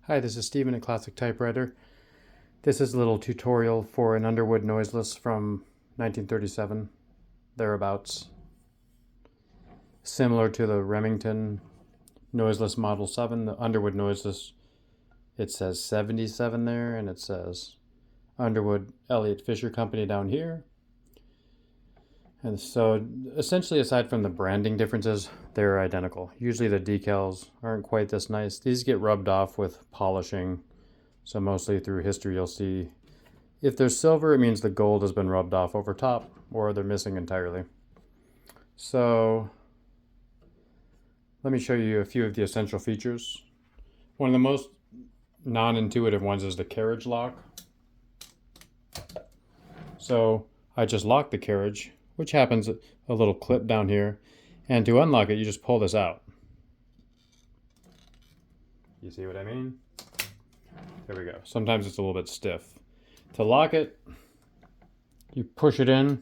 Hi, this is Steven at Classic Typewriter. This is a little tutorial for an Underwood Noiseless from 1937, thereabouts. Similar to the Remington Noiseless Model 7, the Underwood Noiseless, it says 77 there, and it says Underwood Elliott Fisher Company down here. And so essentially, aside from the branding differences, they're identical. Usually the decals aren't quite this nice. These get rubbed off with polishing. So mostly through history, you'll see if they're silver, it means the gold has been rubbed off over top, or they're missing entirely. So let me show you a few of the essential features. One of the most non-intuitive ones is the carriage lock. So I just lock the carriage, which happens a little clip down here. And to unlock it, you just pull this out. You see what I mean? There we go. Sometimes it's a little bit stiff. To lock it, you push it in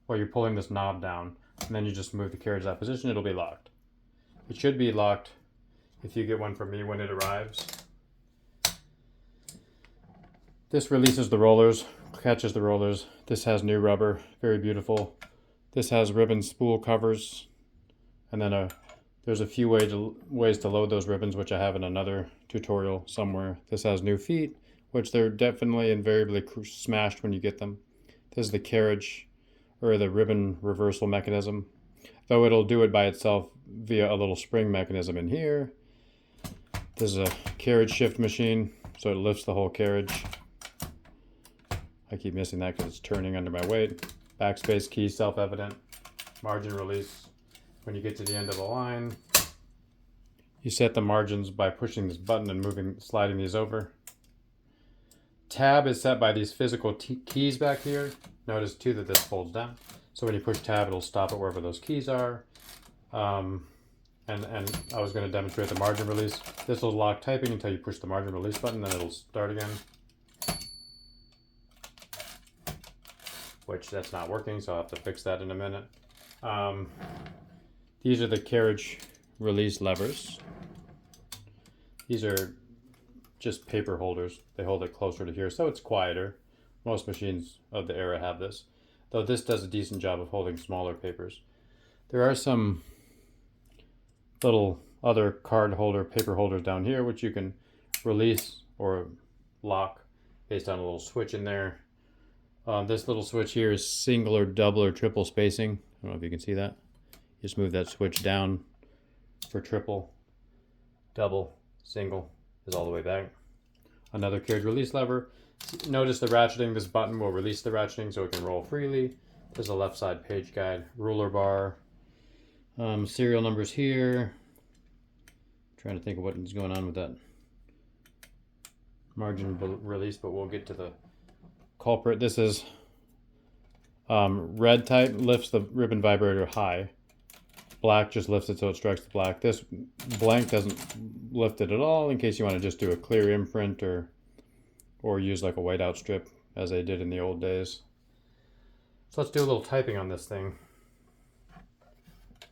while you're pulling this knob down, and then you just move the carriage out of position, it'll be locked. It should be locked if you get one from me when it arrives. This releases the rollers, catches the rollers. This has new rubber, very beautiful. This has ribbon spool covers, and then there's a few ways to load those ribbons, which I have in another tutorial somewhere. This has new feet, which they're definitely invariably smashed when you get them. This is the carriage, or the ribbon reversal mechanism, though it'll do it by itself via a little spring mechanism in here. This is a carriage shift machine, so it lifts the whole carriage. I keep missing that because it's turning under my weight. Backspace key, self-evident. Margin release. When you get to the end of the line, you set the margins by pushing this button and sliding these over. Tab is set by these physical keys back here. Notice too that this folds down. So when you push tab, it'll stop it wherever those keys are. And I was going to demonstrate the margin release. This will lock typing until you push the margin release button, then it'll start again. Which that's not working, so I'll have to fix that in a minute. These are the carriage release levers. These are just paper holders. They hold it closer to here, so it's quieter. Most machines of the era have this, though this does a decent job of holding smaller papers. There are some little other card holder, paper holders down here, which you can release or lock based on a little switch in there. This little switch here is single or double or triple spacing. I don't know if you can see that. Just move that switch down for triple. Double, single is all the way back. Another carriage release lever. Notice the ratcheting. This button will release the ratcheting so it can roll freely. There's a left side page guide, ruler bar, serial numbers here. Trying to think of what is going on with that margin release, but we'll get to the culprit. This is red type, lifts the ribbon vibrator high. Black just lifts it so it strikes the black. This blank doesn't lift it at all, in case you want to just do a clear imprint or use like a whiteout strip as they did in the old days. So let's do a little typing on this thing.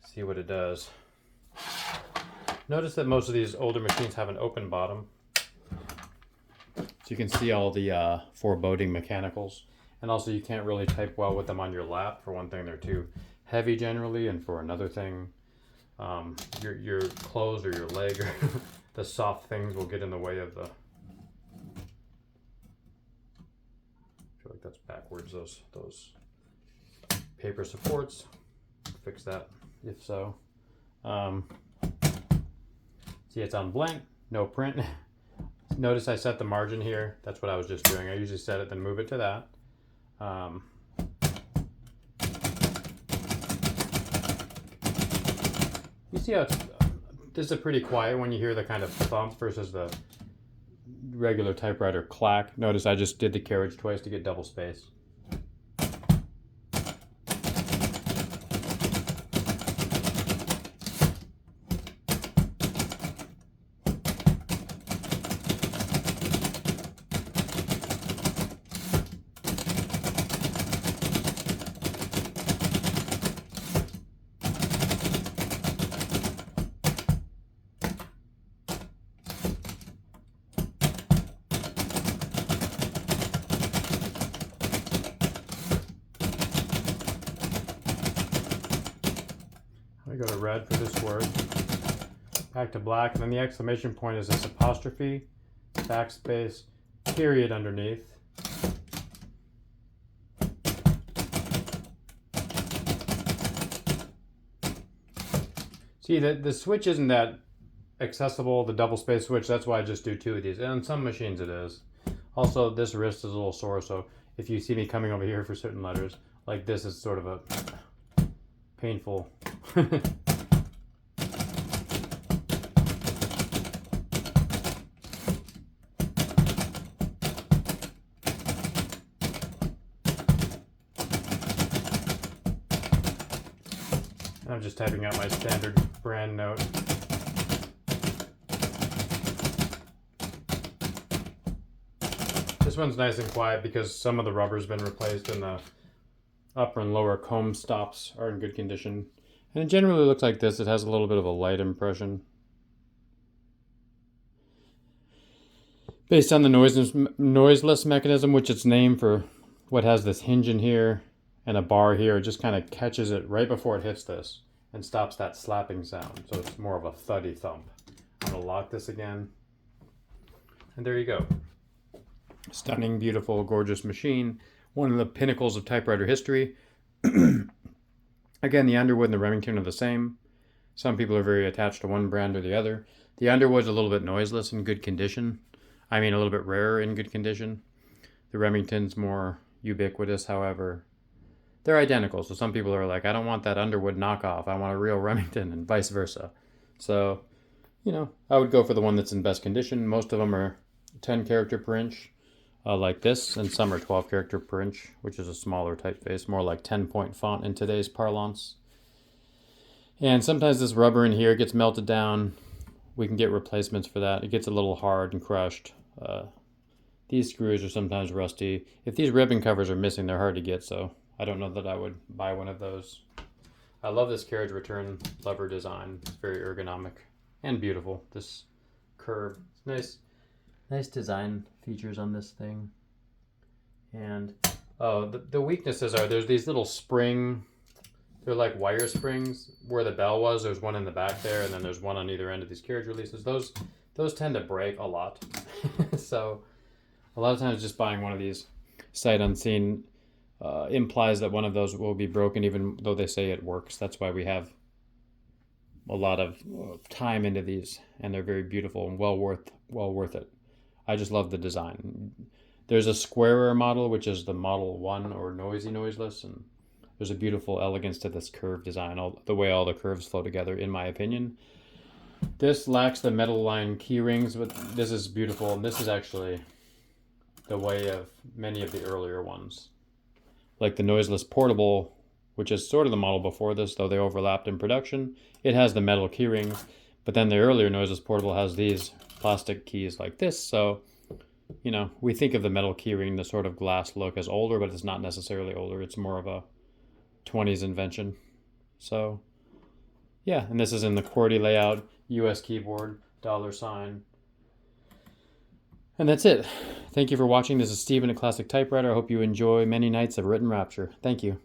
See what it does. Notice that most of these older machines have an open bottom. So you can see all the foreboding mechanicals. And also you can't really type well with them on your lap. For one thing, they're too heavy generally, and for another thing, your clothes or your leg or the soft things will get in the way of the... I feel like that's backwards, those paper supports. Fix that if so. See, it's on blank, no print. Notice I set the margin here. That's what I was just doing. I usually set it, then move it to that. You see how this is a pretty quiet when you hear the kind of thump versus the regular typewriter clack. Notice I just did the carriage twice to get double space. go to red for this word. Back to black, and then the exclamation point is this apostrophe, backspace, period underneath. See, the switch isn't that accessible, the double space switch, that's why I just do 2 of these. And on some machines it is. Also, this wrist is a little sore, so if you see me coming over here for certain letters, like this is sort of a painful. I'm just typing out my standard brand note. This one's nice and quiet because some of the rubber's been replaced and the upper and lower comb stops are in good condition. And it generally looks like this. It has a little bit of a light impression. Based on the noiseless mechanism, which it's named for what has this hinge in here and a bar here, it just kind of catches it right before it hits this and stops that slapping sound. So it's more of a thuddy thump. I'm gonna lock this again. And there you go. Stunning, beautiful, gorgeous machine. One of the pinnacles of typewriter history. Again, the Underwood and the Remington are the same. Some people are very attached to one brand or the other. The Underwood's a little bit noiseless in good condition. I mean, a little bit rarer in good condition. The Remington's more ubiquitous, however. They're identical, so some people are like, I don't want that Underwood knockoff. I want a real Remington, and vice versa. So, you know, I would go for the one that's in best condition. Most of them are 10 character per inch. Like this, and some are 12 character per inch, which is a smaller typeface, more like 10-point font in today's parlance. And sometimes this rubber in here gets melted down. We can get replacements for that. It gets a little hard and crushed. These screws are sometimes rusty. If these ribbon covers are missing, they're hard to get, so I don't know that I would buy one of those. I love this carriage return lever design. It's very ergonomic and beautiful. This curve, it's nice. Nice design features on this thing. And the weaknesses are there's these little spring, they're like wire springs where the bell was. There's one in the back there, and then there's one on either end of these carriage releases. Those tend to break a lot. So a lot of times just buying one of these sight unseen implies that one of those will be broken, even though they say it works. That's why we have a lot of time into these, and they're very beautiful and well worth it. I just love the design. There's a squarer model, which is the Model 1 or noiseless, and there's a beautiful elegance to this curved design, the way all the curves flow together, in my opinion. This lacks the metal line key rings, but this is beautiful, and this is actually the way of many of the earlier ones. Like the Noiseless Portable, which is sort of the model before this, though they overlapped in production. It has the metal key rings, but then the earlier Noiseless Portable has these plastic keys like this. So, you know, we think of the metal keyring, the sort of glass look, as older, but it's not necessarily older. It's more of a 20s invention. So, yeah, and this is in the QWERTY layout, US keyboard, $. And that's it. Thank you for watching. This is Steven at Classic Typewriter. I hope you enjoy many nights of written rapture. Thank you.